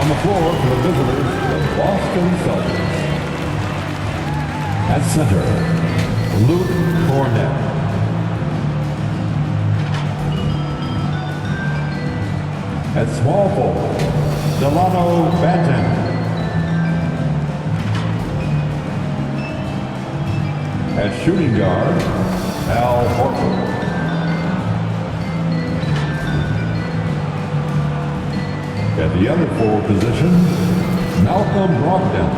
On the floor for the visitors, the Boston Celtics. At center, Luke Cornett. At small forward, Delano Banton. At shooting guard, Al Horford. At the other forward position, Malcolm Brogdon.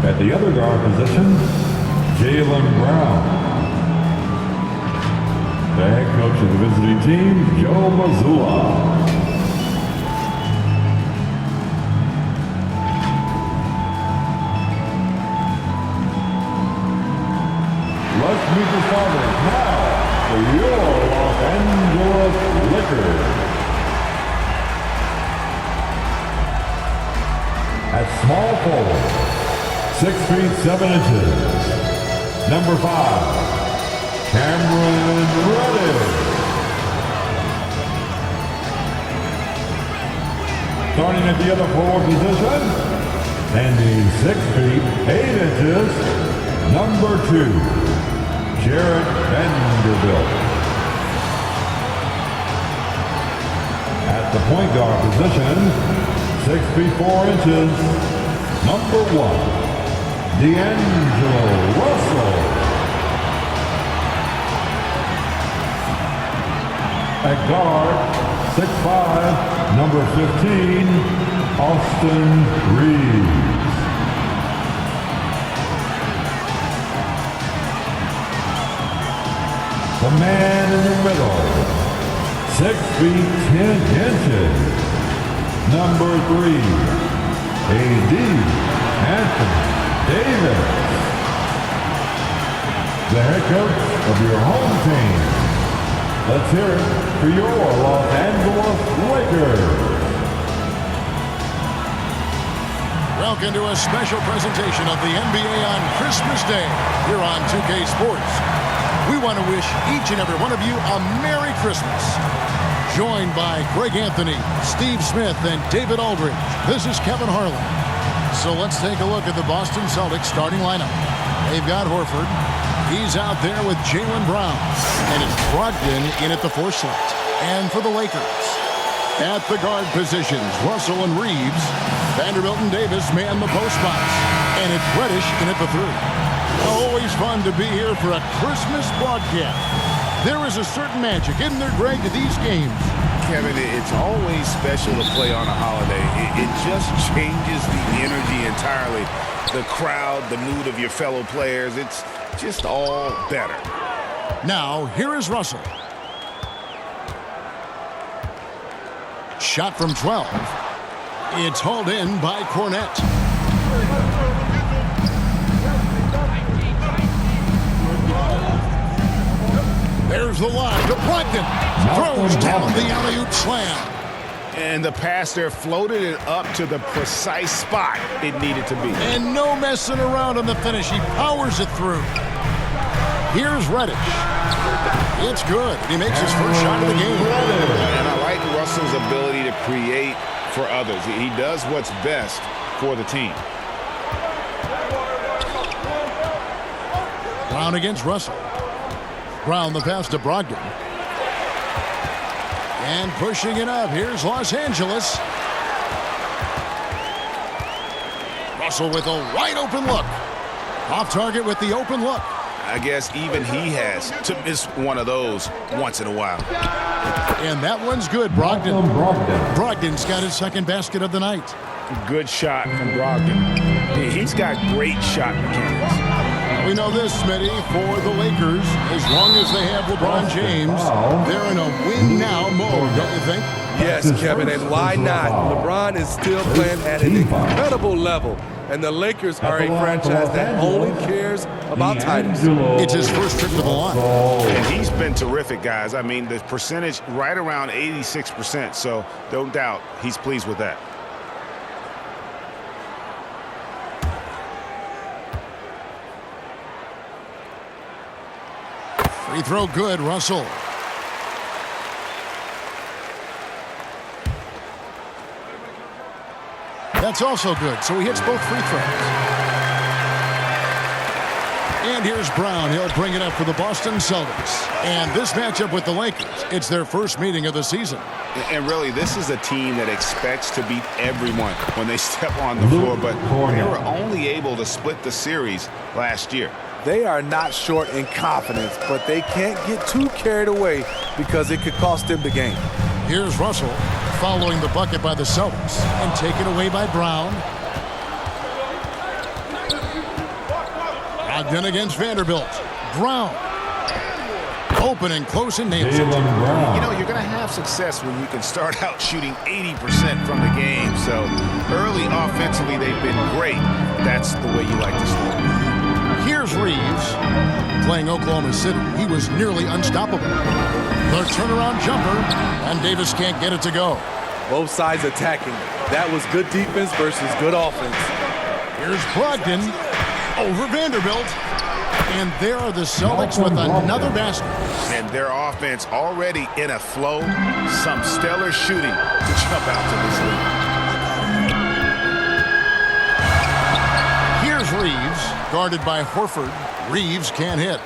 At the other guard position, Jaylen Brown. The head coach of the visiting team, Joe Mazzulla. Let's meet the starters now for your Los Angeles Lakers. At small forward, 6 feet 7 inches, number 5, Cameron Reddish. Starting at the other forward position, standing 6 feet 8 inches, number 2, Jared Vanderbilt. At the point guard position, 6 feet 4 inches, number 1, D'Angelo Russell. At guard, 6'5", number 15, Austin Reeves. The man in the middle, 6 feet 10 inches, number 3, A.D. Anthony Davis. The head coach of your home team. Let's hear it for your Los Angeles Lakers. Welcome to a special presentation of the NBA on Christmas Day here on 2K Sports. We want to wish each and every one of you a Merry Christmas. Joined by Greg Anthony, Steve Smith, and David Aldridge, this is Kevin Harlan. So let's take a look at the Boston Celtics starting lineup. They've got Horford. He's out there with Jaylen Brown. And it's Brogdon in at the 4 slot. And for the Lakers, at the guard positions, Russell and Reeves. Vanderbilt and Davis man the post spots. And it's Reddish in at the 3. Always fun to be here for a Christmas broadcast. There is a certain magic, isn't there, Greg, to these games? Kevin, it's always special to play on a holiday. It just changes the energy entirely. The crowd, the mood of your fellow players, it's just all better. Now, here is Russell. Shot from 12. It's hauled in by Cornett. There's the line to Brogdon. Throws down the alley-oop slam. And the pass there floated it up to the precise spot it needed to be. And no messing around on the finish. He powers it through. Here's Reddish. It's good. He makes his first shot of the game. And I like Russell's ability to create for others. He does what's best for the team. Brown against Russell. Brown the pass to Brogdon. And pushing it up. Here's Los Angeles. Russell with a wide open look. Off target with the open look. I guess even he has to miss one of those once in a while. And that one's good, Brogdon. Brogdon's got his second basket of the night. Good shot from Brogdon. He's got great shot mechanics. We know this, Smitty, for the Lakers, as long as they have LeBron James, they're in a win-now mode, don't you think? Yes, Kevin, and why not? LeBron is still playing at an incredible level, and the Lakers are a franchise that only cares about titles. It's his first trip to the line. And he's been terrific, guys. I mean, the percentage right around 86%, so no doubt he's pleased with that. Free throw good, Russell. That's also good, so he hits both free throws. And here's Brown. He'll bring it up for the Boston Celtics. And this matchup with the Lakers, it's their first meeting of the season. And really, this is a team that expects to beat everyone when they step on the floor, but they were only able to split the series last year. They are not short in confidence, but they can't get too carried away because it could cost them the game. Here's Russell following the bucket by the Celtics and taken away by Brown. Brogdon against Vanderbilt. Brown. Open and close and nails it. You know, you're going to have success when you can start out shooting 80% from the game. So early offensively, they've been great. That's the way you like to start. Here's Reeves playing Oklahoma City. He was nearly unstoppable. The turnaround jumper, and Davis can't get it to go. Both sides attacking. That was good defense versus good offense. Here's Brogdon over Vanderbilt. And there are the Celtics with another basket. And their offense already in a flow. Some stellar shooting to jump out to this lead. Here's Reeves, guarded by Horford. Reeves can't hit.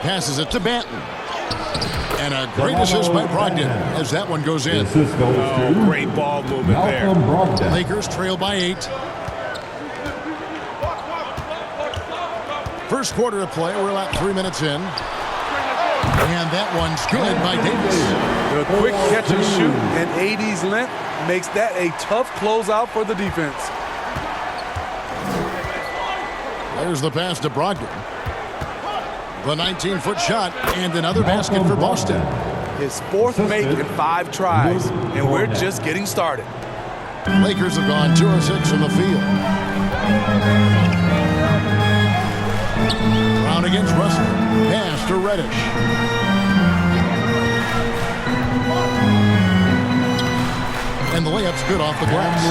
Passes it to Banton. And a great assist by Brogdon as that one goes in. Oh, great ball movement there. Lakers trail by 8. First quarter of play. We're about 3 minutes in. And that one's good by Davis. The quick catch and shoot and 80s length makes that a tough closeout for the defense. There's the pass to Brogdon. The 19-foot shot and another basket for Boston. His fourth make in 5 tries, and we're just getting started. Lakers have gone 2 of 6 from the field. Brown against Russell. Pass to Reddish. And the layup's good off the glass.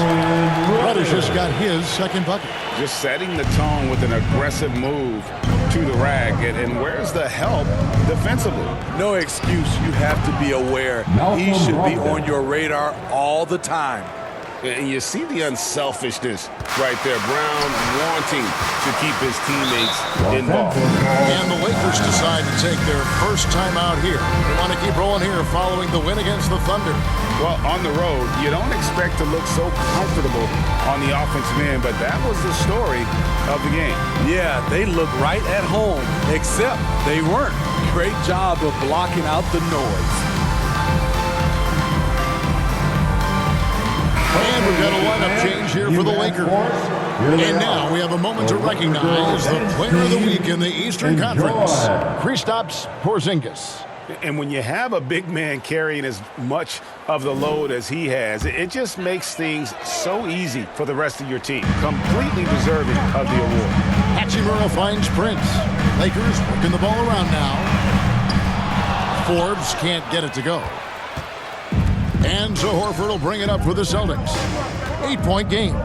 Reddish just got his second bucket. Just setting the tone with an aggressive move to the rack. And where's the help defensively? No excuse. You have to be aware. He should be on your radar all the time. And you see the unselfishness right there. Brown wanting to keep his teammates involved. And the Lakers decide to take their first time out here. They want to keep rolling here following the win against the Thunder. Well, on the road, you don't expect to look so comfortable on the offensive end, but that was the story of the game. Yeah, they look right at home, except they weren't. Great job of blocking out the noise. And we've got a lineup change here for the Lakers. And now we have a moment to recognize the player of the week in the Eastern Conference, Kristaps Porzingis. And when you have a big man carrying as much of the load as he has, it just makes things so easy for the rest of your team. Completely deserving of the award. Hachimura finds Prince. Lakers working the ball around now. Forbes can't get it to go. And so Horford will bring it up for the Celtics. 8-point game.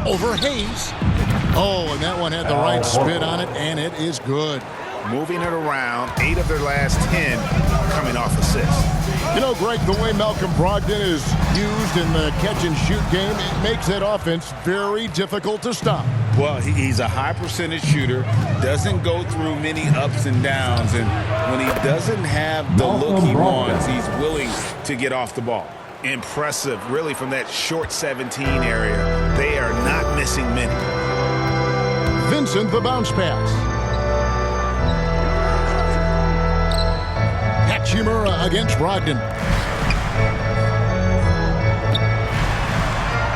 Over Hayes. Oh, and that one had the right spin on it, and it is good. Moving it around, 8 of their last 10 coming off assists. You know, Greg, the way Malcolm Brogdon is used in the catch-and-shoot game, it makes that offense very difficult to stop. Well, he's a high-percentage shooter, doesn't go through many ups and downs, and when he doesn't have the look he wants, he's willing to get off the ball. Impressive, really, from that short 17 area. They are not missing many. Vincent, the bounce pass. Hachimura against Brogdon.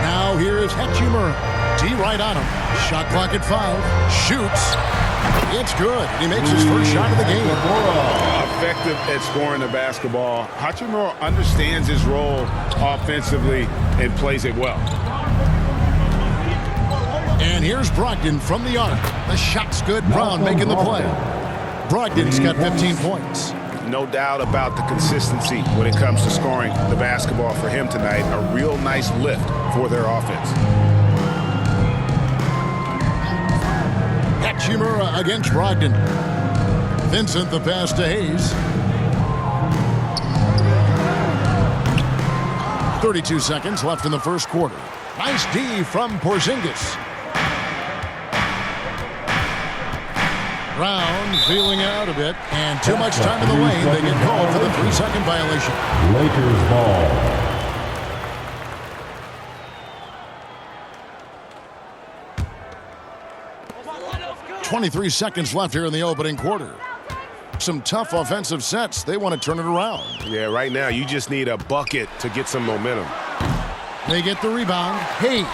Now here is Hachimura. D right on him. Shot clock at 5. Shoots. It's good. He makes his first shot of the game. Effective at scoring the basketball. Hachimura understands his role offensively and plays it well. And here's Brogdon from the arc. The shot's good. Brown making the play. Brogdon's got 15 points. No doubt about the consistency when it comes to scoring the basketball for him tonight. A real nice lift for their offense. Hachimura against Brogdon. Vincent, the pass to Hayes. 32 seconds left in the first quarter. Nice D from Porzingis. Brown feeling out a bit, and too much time in the lane. They get called for the 3-second violation. Lakers ball. 23 seconds left here in the opening quarter. Some tough offensive sets. They want to turn it around. Yeah, right now you just need a bucket to get some momentum. They get the rebound. Hayes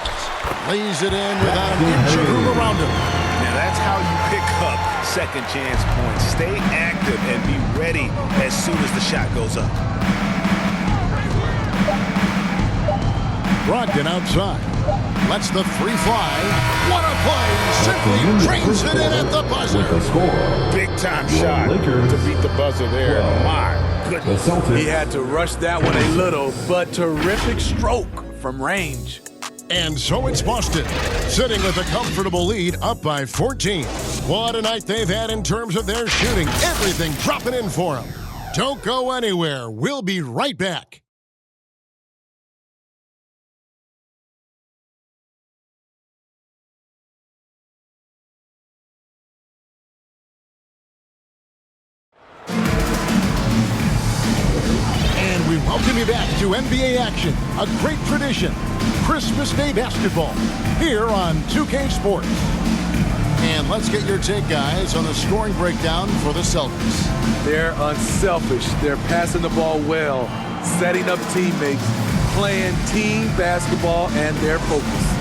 lays it in without an inch of room around him. Now that's how you pick up second chance points. Stay active and be ready as soon as the shot goes up. Brogdon outside. Lets the 3 fly. What a play! Simply drains it in at the buzzer. Big time shot to beat the buzzer there. My goodness. He had to rush that one a little, but terrific stroke from range. And so it's Boston, sitting with a comfortable lead, up by 14. What a night they've had in terms of their shooting. Everything dropping in for them. Don't go anywhere. We'll be right back. And we welcome you back to NBA action, a great tradition. Christmas Day basketball here on 2K Sports. And let's get your take, guys, on the scoring breakdown for the Celtics. They're unselfish. They're passing the ball well, setting up teammates, playing team basketball, and they're focused.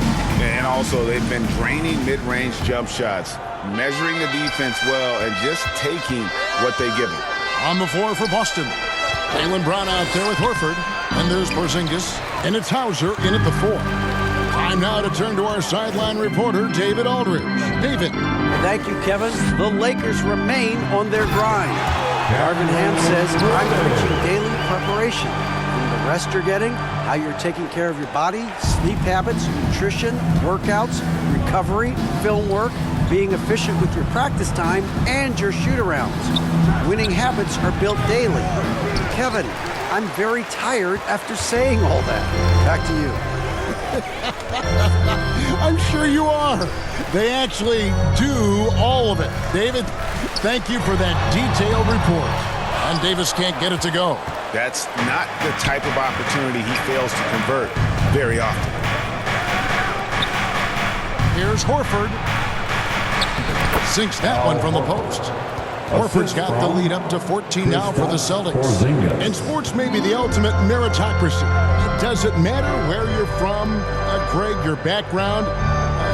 And also, they've been draining mid-range jump shots, measuring the defense well, and just taking what they give them. On the floor for Boston, Jaylen Brown out there with Horford. And there's Porzingis, and it's Hauser in at the 4. Time now to turn to our sideline reporter, David Aldridge. David. Thank you, Kevin. The Lakers remain on their grind. Darvin Ham says, I'm preaching daily preparation. From the rest you're getting, how you're taking care of your body, sleep habits, nutrition, workouts, recovery, film work, being efficient with your practice time, and your shoot-arounds. Winning habits are built daily. Kevin, I'm very tired after saying all that. Back to you. I'm sure you are. They actually do all of it. David, thank you for that detailed report. And Davis can't get it to go. That's not the type of opportunity he fails to convert very often. Here's Horford. Sinks that one from the post. Horford's got the lead up to 14 now for the Celtics. And sports may be the ultimate meritocracy. It doesn't matter where you're from, Greg, your background.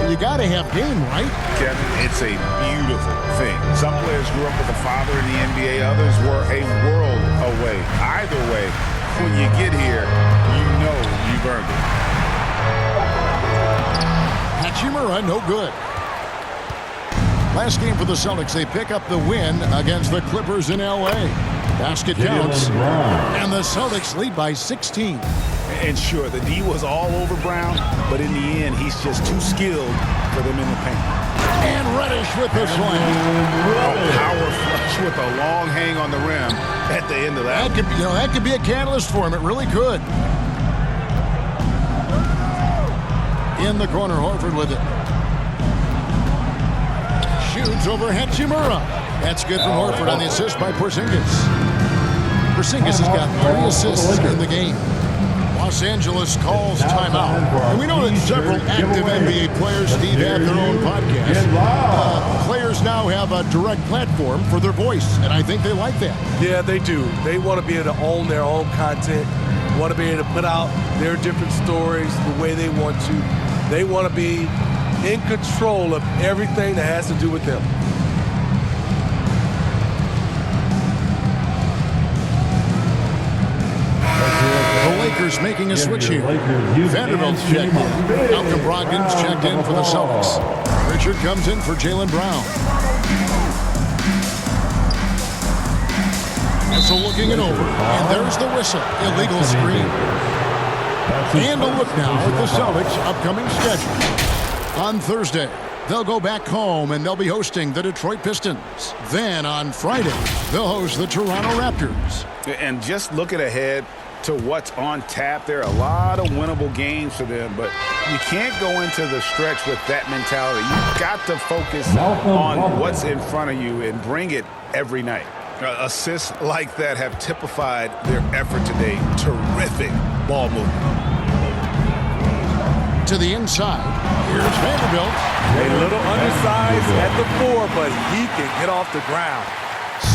You got to have game, right? Kevin, it's a beautiful thing. Some players grew up with a father in the NBA. Others were a world away. Either way, when you get here, you know you've earned it. Hachimura, no good. Last game for the Celtics, they pick up the win against the Clippers in L.A. Basket counts, and the Celtics lead by 16. And sure, the D was all over Brown, but in the end, he's just too skilled for them in the paint. And Reddish with the slam. A power flush with a long hang on the rim at the end of that. That could be a catalyst for him. It really could. In the corner, Horford with it. Shoots over Hachimura. That's good from Horford on the assist by Porzingis. Porzingis has got 3 assists in the game. Los Angeles calls timeout. And we know that several active NBA players, Steve, have their own podcasts. Players now have a direct platform for their voice, and I think they like that. Yeah, they do. They want to be able to own their own content, want to be able to put out their different stories the way they want to. They want to be in control of everything that has to do with them. The Lakers making a switch here. Vanderbilt's checked in. Malcolm Brogdon's checked in for the Celtics. Richard comes in for Jaylen Brown. Russell looking it over. And there's the whistle. Illegal screen. And a look now at the Celtics' upcoming schedule. On Thursday, they'll go back home and they'll be hosting the Detroit Pistons. Then on Friday, they'll host the Toronto Raptors. And just looking ahead to what's on tap, there are a lot of winnable games for them, but you can't go into the stretch with that mentality. You've got to focus on what's in front of you and bring it every night. Assists like that have typified their effort today. Terrific ball movement. To the inside, here's Vanderbilt. A little undersized at the 4, but he can get off the ground.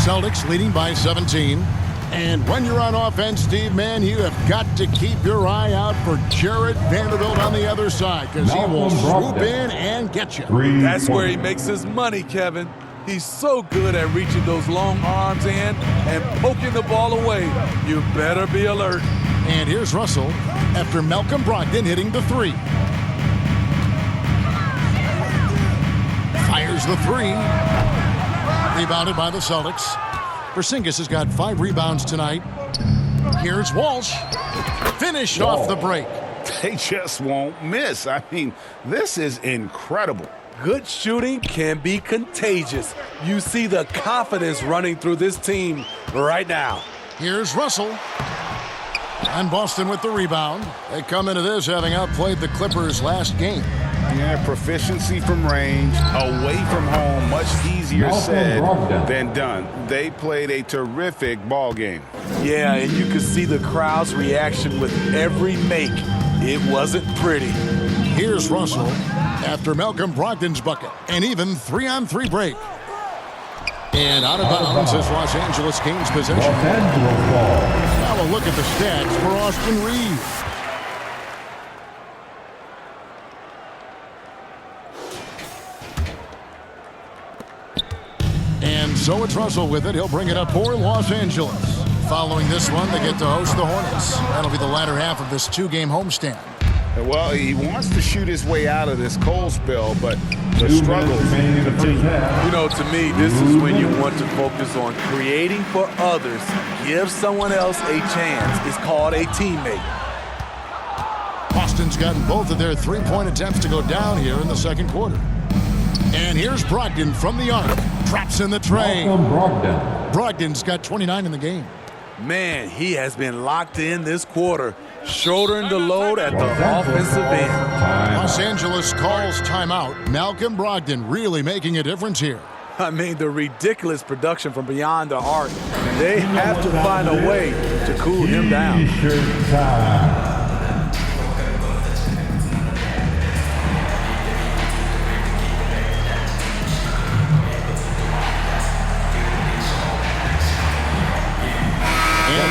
Celtics leading by 17. And when you're on offense, Steve, man, you have got to keep your eye out for Jared Vanderbilt on the other side, because he will swoop in and get you. That's where he makes his money, Kevin. He's so good at reaching those long arms in and poking the ball away. You better be alert. And here's Russell after Malcolm Brogdon hitting the 3. Fires the 3. Rebounded by the Celtics. Porzingis has got 5 rebounds tonight. Here's Walsh. Finish off the break. They just won't miss. I mean, this is incredible. Good shooting can be contagious. You see the confidence running through this team right now. Here's Russell. And Boston with the rebound. They come into this having outplayed the Clippers last game. Yeah, proficiency from range, away from home, much easier said than done. They played a terrific ball game. Yeah, and you could see the crowd's reaction with every make. It wasn't pretty. Here's Russell after Malcolm Brogdon's bucket. An even 3-on-3 break. And out of bounds as Los Angeles gains possession. Now a look at the stats for Austin Reeves. And so it's Russell with it. He'll bring it up for Los Angeles. Following this one, they get to host the Hornets. That'll be the latter half of this 2-game homestand. Well, he wants to shoot his way out of this cold spell, but the struggles continue. You know, to me, this is when you want to focus on creating for others. Give someone else a chance. It's called a teammate. Boston's gotten both of their 3-point attempts to go down here in the second quarter. And here's Brogdon from the arc. Traps in the tray. Brogdon's got 29 in the game. Man, he has been locked in this quarter, shouldering the load at the offensive end. Los Angeles calls timeout. Malcolm Brogdon really making a difference here. I mean, the ridiculous production from beyond the arc. They have to find a way to cool him down.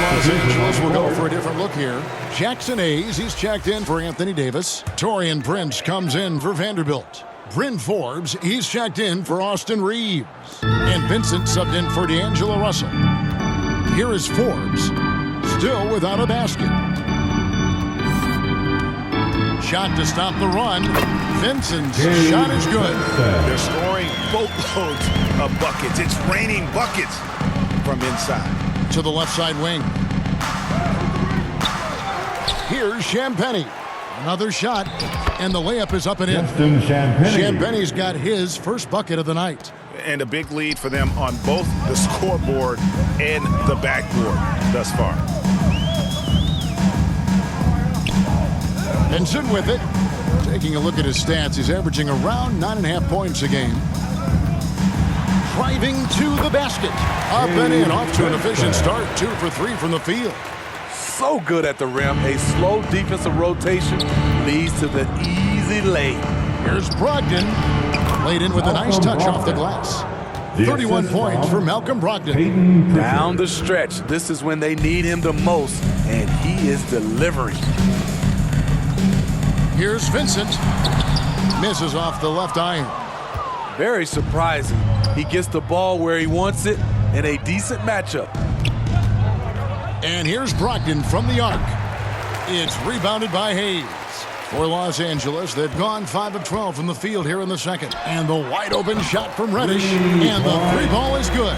Los Angeles will go for a different look here. Jackson Hayes, he's checked in for Anthony Davis. Taurean Prince comes in for Vanderbilt. Bryn Forbes, he's checked in for Austin Reeves. And Vincent subbed in for D'Angelo Russell. Here is Forbes, still without a basket. Shot to stop the run. Vincent's shot is good. They're scoring boatloads of buckets. It's raining buckets from inside. To the left side wing. Here's Champagnie. Another shot, and the layup is up and in. Champagnie's got his first bucket of the night. And a big lead for them on both the scoreboard and the backboard thus far. Vincent with it. Taking a look at his stats, he's averaging around 9.5 points a game. Driving to the basket. Up and in, off to an efficient start. 2 for 3 from the field. so good at the rim. A slow defensive rotation leads to the easy lay. Here's Brogdon. Laid in with a nice touch off the glass. 31 points for Malcolm Brogdon. Down the stretch, this is when they need him the most, and he is delivering. Here's Vincent. Misses off the left iron. Very surprising. He gets the ball where he wants it in a decent matchup. And here's Brogdon from the arc. It's rebounded by Hayes. For Los Angeles, they've gone 5 of 12 from the field here in the second. And the wide open shot from Reddish. And the three ball is good.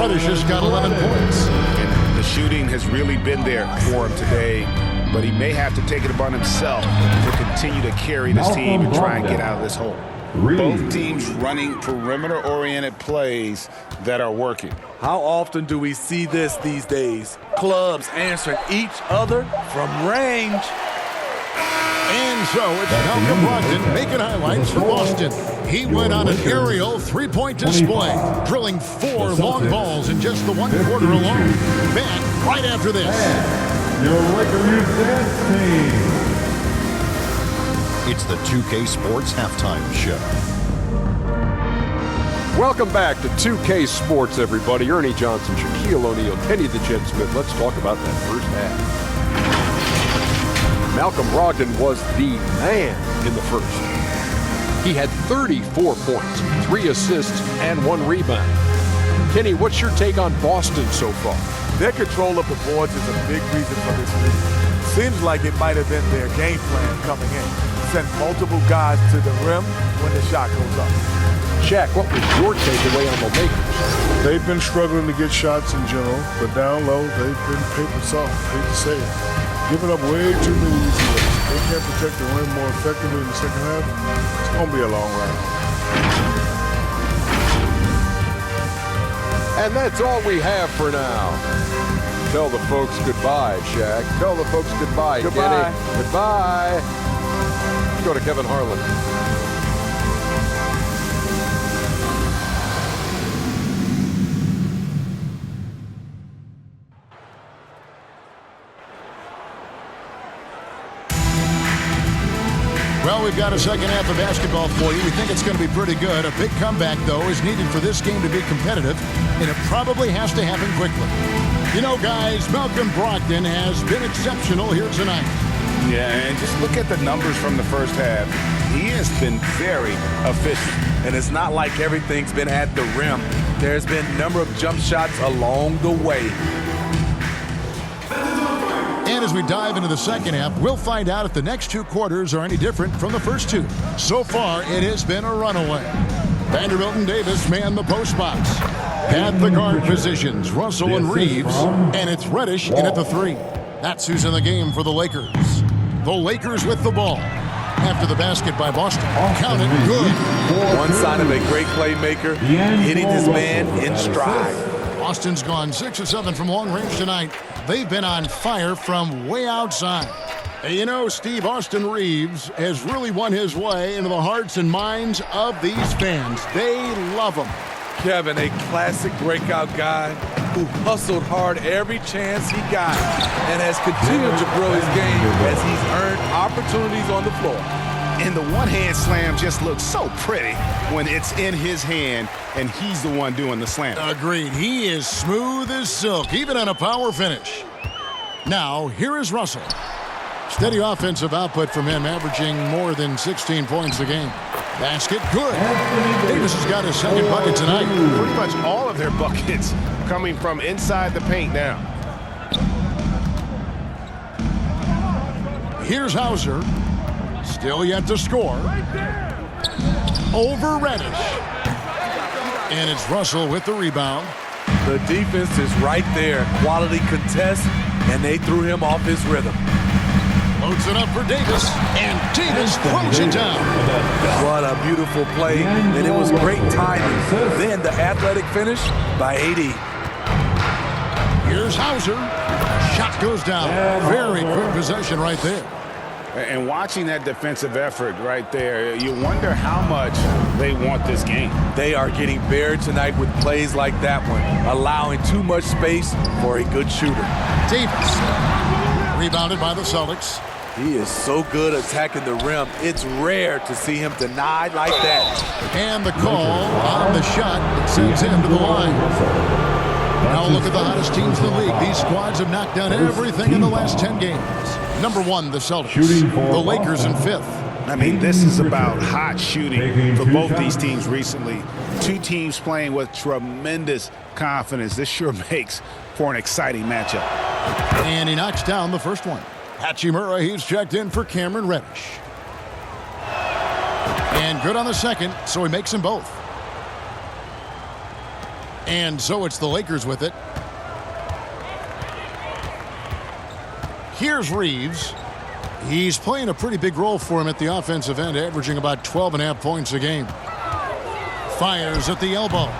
Reddish has got 11 points. And the shooting has really been there for him today. But he may have to take it upon himself to continue to carry this team and try and get out of this hole. Both teams running perimeter-oriented plays that are working. How often do we see this these days? Clubs answering each other from range. And so it's Malcolm Brogdon making highlights for Boston. He went on an aerial three-point display, drilling 4 long balls in just the 1 quarter alone. Back right after this. Your Lakers dance team. It's the 2K Sports Halftime Show. Welcome back to 2K Sports, everybody. Ernie Johnson, Shaquille O'Neal, Kenny the Jet Smith. Let's talk about that first half. Malcolm Brogdon was the man in the first. He had 34 points, 3 assists, and 1 rebound. Kenny, what's your take on Boston so far? Their control of the boards is a big reason for this lead. Seems like it might have been their game plan coming in. Send multiple guys to the rim when the shot goes up. Shaq, what was your takeaway on the Lakers? They've been struggling to get shots in general, but down low, they've been paper soft. Hate to say it. Giving up way too many easy looks. They can't protect the rim more effectively in the second half. It's going to be a long ride. And that's all we have for now. Tell the folks goodbye, Shaq. Tell the folks goodbye, Goodbye. Kenny. Goodbye. Let's go to Kevin Harlan. Well, we've got a second half of basketball for you. We think it's going to be pretty good. A big comeback, though, is needed for this game to be competitive, and it probably has to happen quickly. You know, guys, Malcolm Brogdon has been exceptional here tonight. Yeah, and just look at the numbers from the first half. He has been very efficient. And it's not like everything's been at the rim. There's been a number of jump shots along the way. And as we dive into the second half, we'll find out if the next 2 quarters are any different from the first 2. So far, it has been a runaway. Vanderbilt and Davis man the post box. At the guard positions, Russell and Reeves, and it's Reddish in at the 3. That's who's in the game for the Lakers. The Lakers with the ball. After the basket by Boston. Count it good. One sign of a great playmaker, hitting his man in stride. Boston's gone 6 of 7 from long range tonight. They've been on fire from way outside. And you know, Steve, Austin Reeves has really won his way into the hearts and minds of these fans. They love him. Kevin, a classic breakout guy who hustled hard every chance he got and has continued to grow his game as he's earned opportunities on the floor. And the one-hand slam just looks so pretty when it's in his hand and he's the one doing the slam. Agreed. He is smooth as silk, even on a power finish. Now, here is Russell. Steady offensive output from him, averaging more than 16 points a game. Basket, good. Davis has got his second bucket tonight. Pretty much all of their buckets coming from inside the paint now. Here's Hauser. Still yet to score. Over Reddish. And it's Russell with the rebound. The defense is right there. Quality contest, and they threw him off his rhythm. Loads it up for Davis, and Davis throws it down. What a beautiful play, and it was great timing. Then the athletic finish by AD. Here's Hauser. Shot goes down. Very quick possession right there. And watching that defensive effort right there, you wonder how much they want this game. They are getting buried tonight with plays like that one, allowing too much space for a good shooter. Davis, rebounded by the Celtics. He is so good attacking the rim. It's rare to see him denied like that. And the call on the shot that sends him to the line. Now look at the hottest teams in the league. These squads have knocked down everything in the last 10 games. Number 1, the Celtics. The Lakers in 5th. I mean, this is about hot shooting for both these teams recently. Two teams playing with tremendous confidence. This sure makes for an exciting matchup. And he knocks down the first one. Hachimura, he's checked in for Cameron Reddish. And good on the second, so he makes them both. And so it's the Lakers with it. Here's Reeves. He's playing a pretty big role for him at the offensive end, averaging about 12.5 points a game. Fires at the elbow.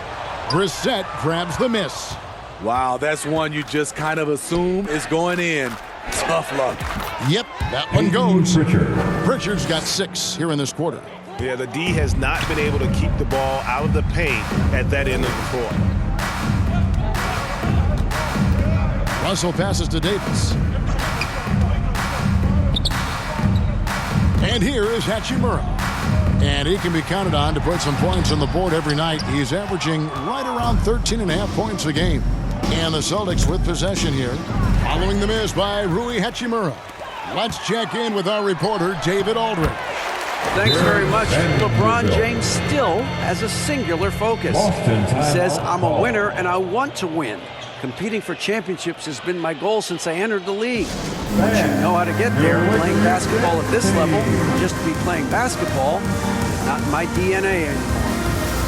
Brissett grabs the miss. Wow, that's one you just kind of assume is going in. Tough luck. Yep, that one goes. Pritchard's got 6 here in this quarter. Yeah, the D has not been able to keep the ball out of the paint at that end of the court. Russell passes to Davis. And here is Hachimura. And he can be counted on to put some points on the board every night. He's averaging right around 13.5 points a game. And the Celtics with possession here, following the miss by Rui Hachimura. Let's check in with our reporter, David Aldridge. Thanks very much. LeBron James still has a singular focus. He says, I'm a winner and I want to win. Competing for championships has been my goal since I entered the league. Once you know how to get there, playing basketball at this level, just to be playing basketball, is not in my DNA anymore.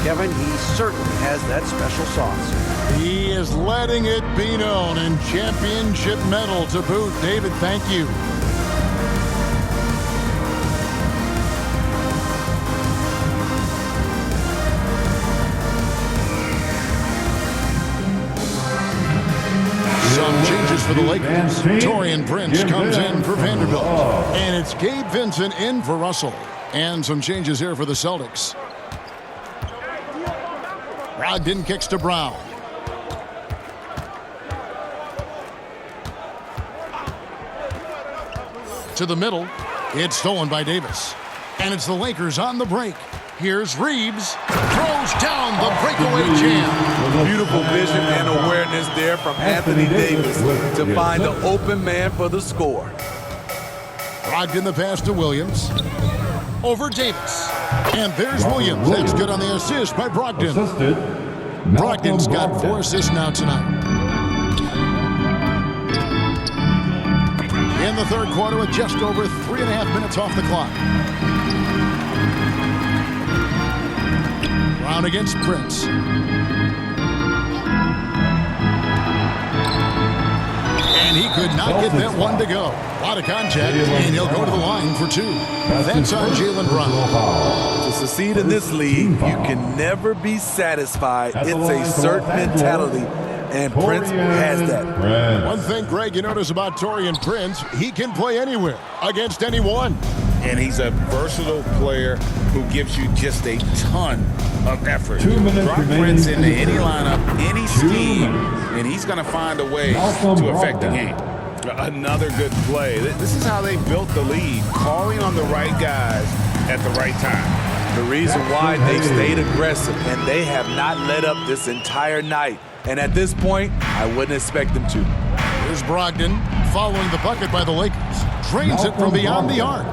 Kevin, he certainly has that special sauce. He is letting it be known, and championship medal to boot. David, thank you. Some changes for the Lakers. Taurean Prince comes in for Vanderbilt. And it's Gabe Vincent in for Russell. And some changes here for the Celtics. Brogdon kicks to Brown. To the middle. It's stolen by Davis. And it's the Lakers on the break. Here's Reeves. Throws down the breakaway jam. Beautiful vision and awareness there from Anthony Davis to find the open man for the score. Brogdon the pass to Williams. Over Davis. And there's Williams. That's good on the assist by Brogdon. Brogdon's got 4 assists now tonight. In the third quarter with just over 3.5 minutes off the clock. Brown against Prince. And he could not get that one to go. A lot of contact, and he'll go to the line for 2. That's on Jaylen Brown. To succeed in this league, you can never be satisfied. It's a certain mentality, and Prince has that. One thing, Greg, you notice about Taurean Prince, he can play anywhere, against anyone. And he's a versatile player who gives you just a ton of effort. Drop Prince into any lineup, any scheme, and he's going to find a way to affect the game. Another good play. This is how they built the lead, calling on the right guys at the right time. The reason why they stayed aggressive, and they have not let up this entire night. And at this point, I wouldn't expect them to. Here's Brogdon following the bucket by the Lakers. Drains it from beyond the arc.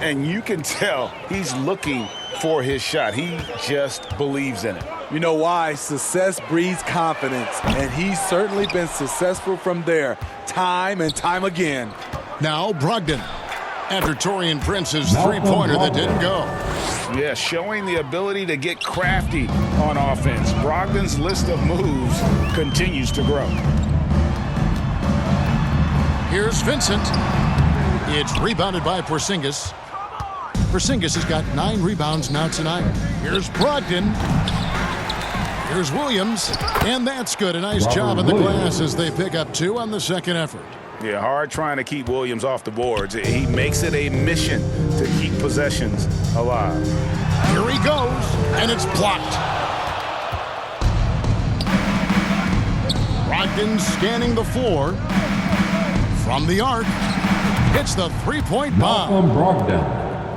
And you can tell he's looking for his shot. He just believes in it. You know why? Success breeds confidence, and he's certainly been successful from there time and time again. Now Brogdon, after Taurean Prince's three-pointer that didn't go. Yeah, showing the ability to get crafty on offense. Brogdon's list of moves continues to grow. Here's Vincent. It's rebounded by Porzingis. Porzingis has got 9 rebounds now tonight. Here's Brogdon. Here's Williams. And that's good. A nice job in the glass as they pick up 2 on the second effort. Yeah, hard trying to keep Williams off the boards. He makes it a mission to keep possessions alive. Here he goes, and it's blocked. Brogdon scanning the floor. From the arc, hits the three-point bomb.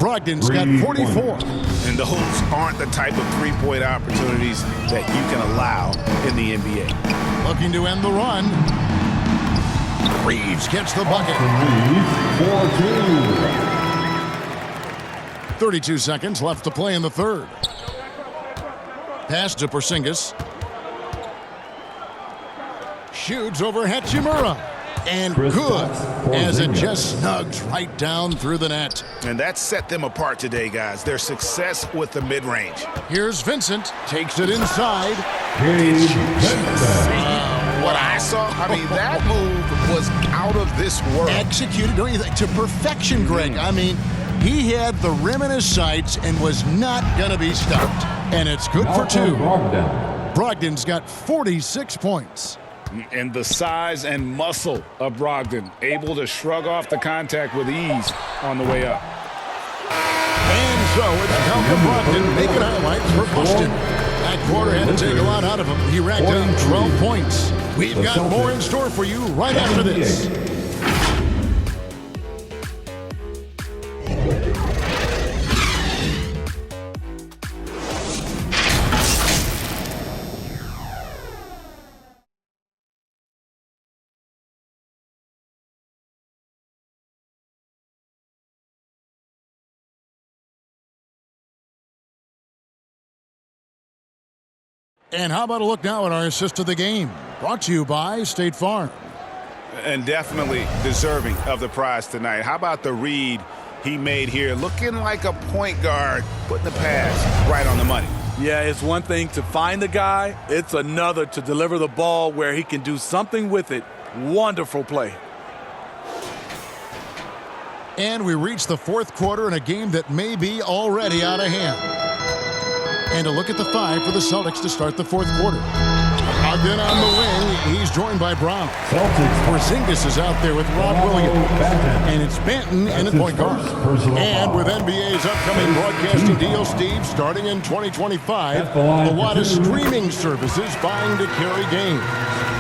Brogdon's got 44. And those aren't the type of three-point opportunities that you can allow in the NBA. Looking to end the run. Reeves gets the bucket. 32 seconds left to play in the third. Pass to Porzingis. Shoots over Hachimura. And good, as it just snugs right down through the net. And that set them apart today, guys. Their success with the mid-range. Here's Vincent. Takes it inside. Did you see what I saw? I mean, that move was out of this world. Executed, don't you think, to perfection, Greg. I mean, he had the rim in his sights and was not going to be stopped. And it's good for two. Brogdon's got 46 points. And the size and muscle of Brogdon, able to shrug off the contact with ease on the way up. And so it's Malcolm Brogdon making highlights for Boston. That quarter had to take a lot out of him. He racked up 12 points. We've got more in store for you right after this. And how about a look now at our assist of the game? Brought to you by State Farm. And definitely deserving of the prize tonight. How about the read he made here? Looking like a point guard, putting the pass right on the money. Yeah, it's one thing to find the guy. It's another to deliver the ball where he can do something with it. Wonderful play. And we reach the fourth quarter in a game that may be already out of hand. And a look at the five for the Celtics to start the fourth quarter. Brogdon on the wing. He's joined by Brown. Porzingis is out there with Rob Williams. And it's Banton in the point guard. And with NBA's upcoming broadcasting deal, Steve, starting in 2025, a lot of streaming services vying to carry games.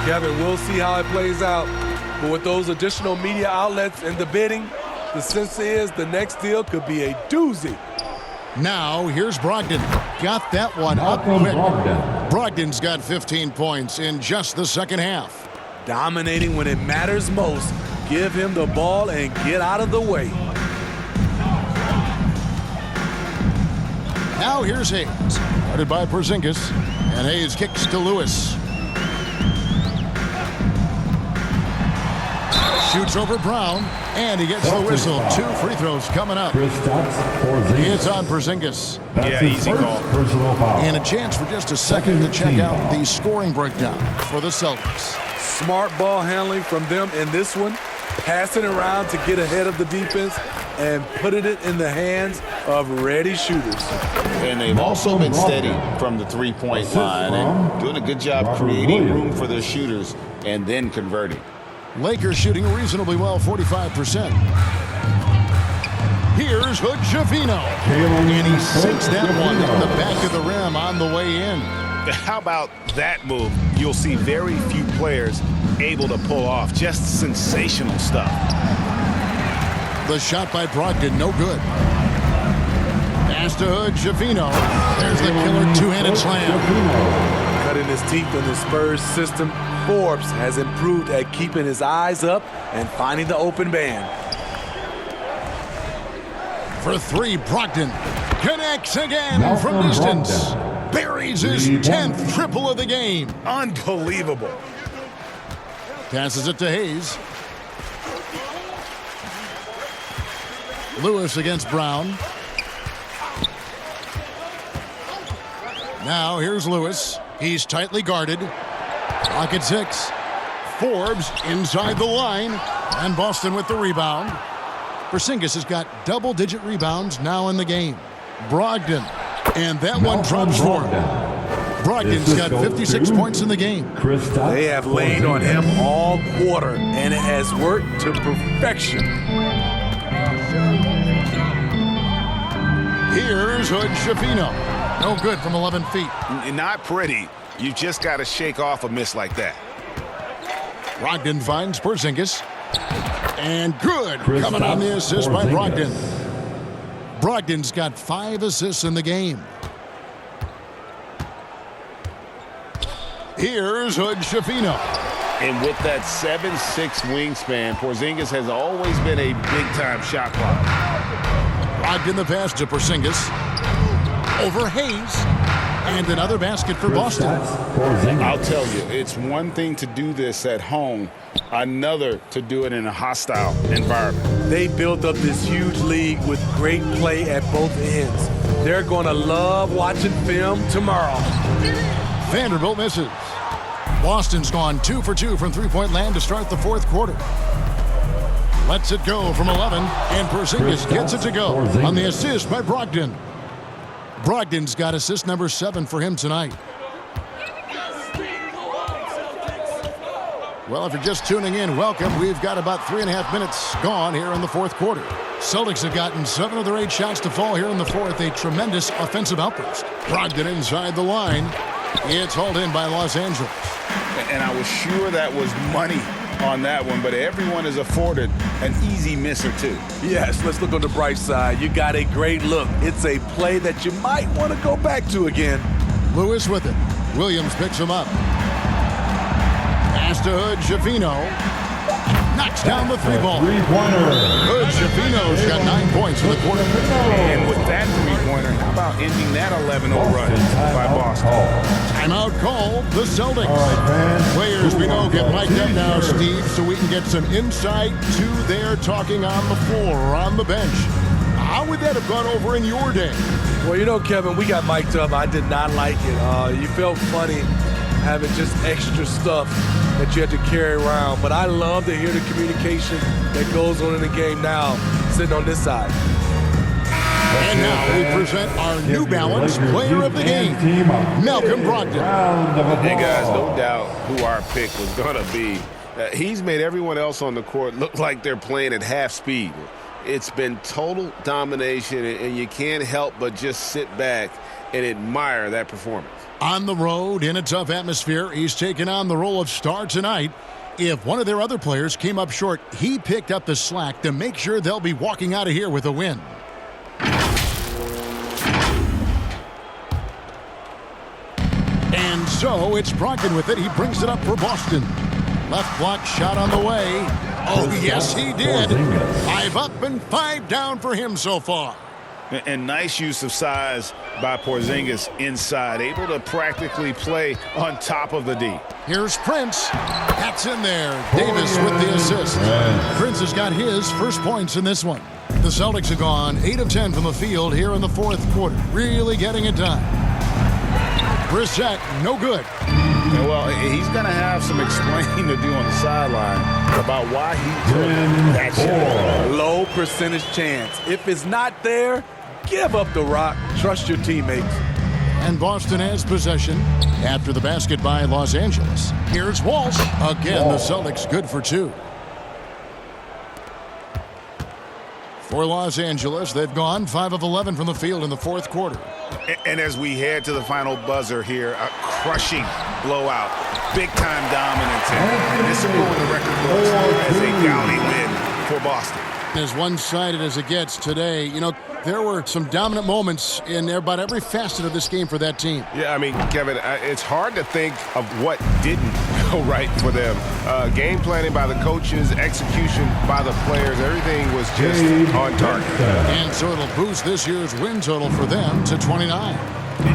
Kevin, we'll see how it plays out. But with those additional media outlets in the bidding, the sense is the next deal could be a doozy. Now, here's Brogdon. Got that one up quick. Brogdon's got 15 points in just the second half. Dominating when it matters most. Give him the ball and get out of the way. Now here's Hayes. Guarded by Porzingis. And Hayes kicks to Lewis. Shoots over Brown, and he gets the whistle. 2 free throws coming up. It's on Porzingis. Yeah, easy call. And a chance for just a second to check out the scoring breakdown for the Celtics. Smart ball handling from them in this one. Passing around to get ahead of the defense and putting it in the hands of ready shooters. And they've also been steady from the three-point line and doing a good job creating room for their shooters and then converting. Lakers shooting reasonably well, 45%. Here's Hood-Schifino. And he sinks that one in the back of the rim on the way in. How about that move? You'll see very few players able to pull off. Just sensational stuff. The shot by Brogdon, no good. Pass to Hood-Schifino. There's the killer two-handed slam. Cutting his teeth in the Spurs system, Forbes has improved at keeping his eyes up and finding the open man. For 3, Brogdon connects again from distance. Buries his 10th triple of the game. Unbelievable. Passes it to Hayes. Lewis against Brown. Now here's Lewis. He's tightly guarded. Clock at 6. Forbes inside the line. And Boston with the rebound. Porzingis has got double-digit rebounds now in the game. Brogdon. And that one drops for him. Brogdon's got 56 points in the game. They have laid on him all quarter, and it has worked to perfection. Here's Hood Schifino. No good from 11 feet. Not pretty. You just got to shake off a miss like that. Brogdon finds Porzingis. And good. Coming on the assist by Brogdon. Brogdon's got 5 assists in the game. Here's Hood Schifino. And with that 7'6" wingspan, Porzingis has always been a big-time shot blocker. Brogdon the pass to Porzingis. Over Hayes. And another basket for Boston. I'll tell you, it's one thing to do this at home, another to do it in a hostile environment. They built up this huge league with great play at both ends. They're going to love watching film tomorrow. Vanderbilt misses. Boston's gone 2 for 2 from three-point land to start the fourth quarter. Lets it go from 11, and Porzingis gets it to go on the assist by Brogdon. Brogdon's got assist number 7 for him tonight. Well, if you're just tuning in, welcome. We've got about 3.5 minutes gone here in the fourth quarter. Celtics have gotten 7 of their 8 shots to fall here in the fourth. A tremendous offensive outburst. Brogdon inside the line. It's hauled in by Los Angeles. And I was sure that was money on that one, but everyone is afforded an easy miss or two. Yes, let's look on the bright side. You got a great look. It's a play that you might want to go back to again. Lewis with it. Williams picks him up. Pass to Hood Schifino. Knocks down the three-ball. Hood Schifino's got 9 points in the quarter. And with that three-pointer, how about ending that 11-0 run by Boston? Timeout called the Celtics. Players we know get mic'd up now, Steve, so we can get some insight to their talking on the floor or on the bench. How would that have gone over in your day? Well, you know, Kevin, we got mic'd up. I did not like it. You felt funny having just extra stuff that you had to carry around. But I love to hear the communication that goes on in the game now, sitting on this side. And now we present our New Balance Player of the Game, Malcolm Brogdon. Hey, guys, no doubt who our pick was going to be. He's made everyone else on the court look like they're playing at half speed. It's been total domination, and you can't help but just sit back and admire that performance. On the road, in a tough atmosphere, he's taken on the role of star tonight. If one of their other players came up short, he picked up the slack to make sure they'll be walking out of here with a win. And so it's Brogdon with it. He brings it up for Boston. Left block shot on the way. Oh, yes, he did. 5 up and 5 down for him so far. And nice use of size by Porzingis inside, able to practically play on top of the D. Here's Prince. That's in there. Davis with the assist. Prince has got his first points in this one. The Celtics have gone 8 of 10 from the field here in the fourth quarter. Really getting it done. Chris Jack, no good. Yeah, well, he's going to have some explaining to do on the sideline about why he took that shot. Low percentage chance. If it's not there, give up the rock. Trust your teammates. And Boston has possession after the basket by Los Angeles. Here's Walsh. Again, the Celtics good for 2. For Los Angeles, they've gone 5 of 11 from the field in the fourth quarter. And as we head to the final buzzer here, a crushing blowout, big-time dominance. And this will go in the record books as a downing win for Boston. As one-sided as it gets today, you know, there were some dominant moments in about every facet of this game for that team. Yeah, I mean, Kevin, it's hard to think of what didn't go right for them. Game planning by the coaches, execution by the players, everything was just on target. And so it'll boost this year's win total for them to 29.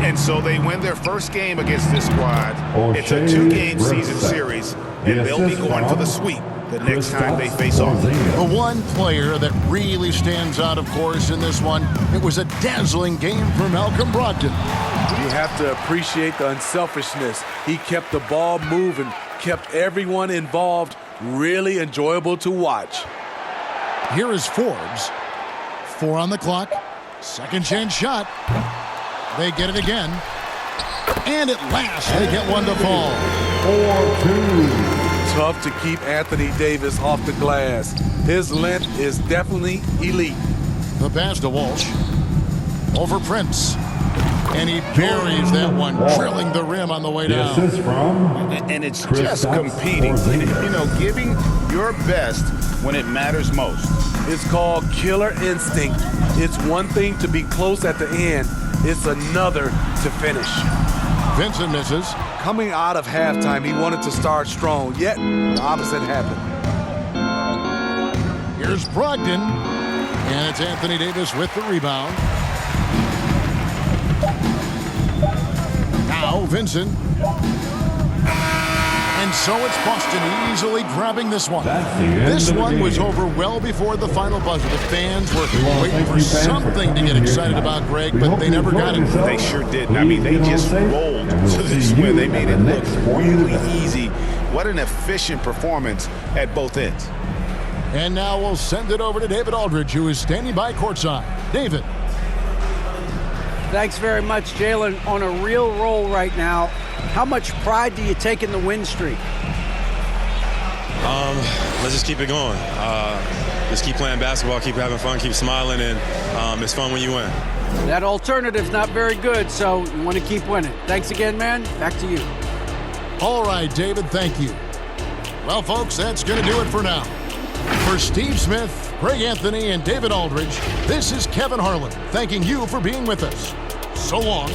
And so they win their first game against this squad. It's a 2-game season series, and they'll be going for the sweep the next time they face off. The one player that really stands out, of course, in this one, it was a dazzling game for Malcolm Brogdon. You have to appreciate the unselfishness. He kept the ball moving, kept everyone involved, really enjoyable to watch. Here is Forbes. 4 on the clock. Second chance shot. They get it again. And at last, they get one to fall. 4-2. Tough to keep Anthony Davis off the glass. His length is definitely elite. The pass to Walsh. Over Prince. And he buries that one, drilling the rim on the way down. The assist from And it's just competing, you know, giving your best when it matters most. It's called killer instinct. It's one thing to be close at the end. It's another to finish. Vincent misses. Coming out of halftime, he wanted to start strong, yet the opposite happened. Here's Brogdon. And it's Anthony Davis with the rebound. Now Vincent. And so it's Boston easily grabbing this one. This one was over well before the final buzzer. The fans were waiting for something to get excited about, Greg, but they never got it. They sure didn't. I mean, they just rolled to this win. They made it look really easy. What an efficient performance at both ends. And now we'll send it over to David Aldridge, who is standing by courtside. David. Thanks very much, Jalen. On a real roll right now. How much pride do you take in the win streak? Let's just keep it going. Just keep playing basketball, keep having fun, keep smiling, and it's fun when you win. That alternative's not very good, so you want to keep winning. Thanks again, man. Back to you. All right, David, thank you. Well, folks, that's going to do it for now. For Steve Smith, Greg Anthony, and David Aldridge, this is Kevin Harlan thanking you for being with us. So long.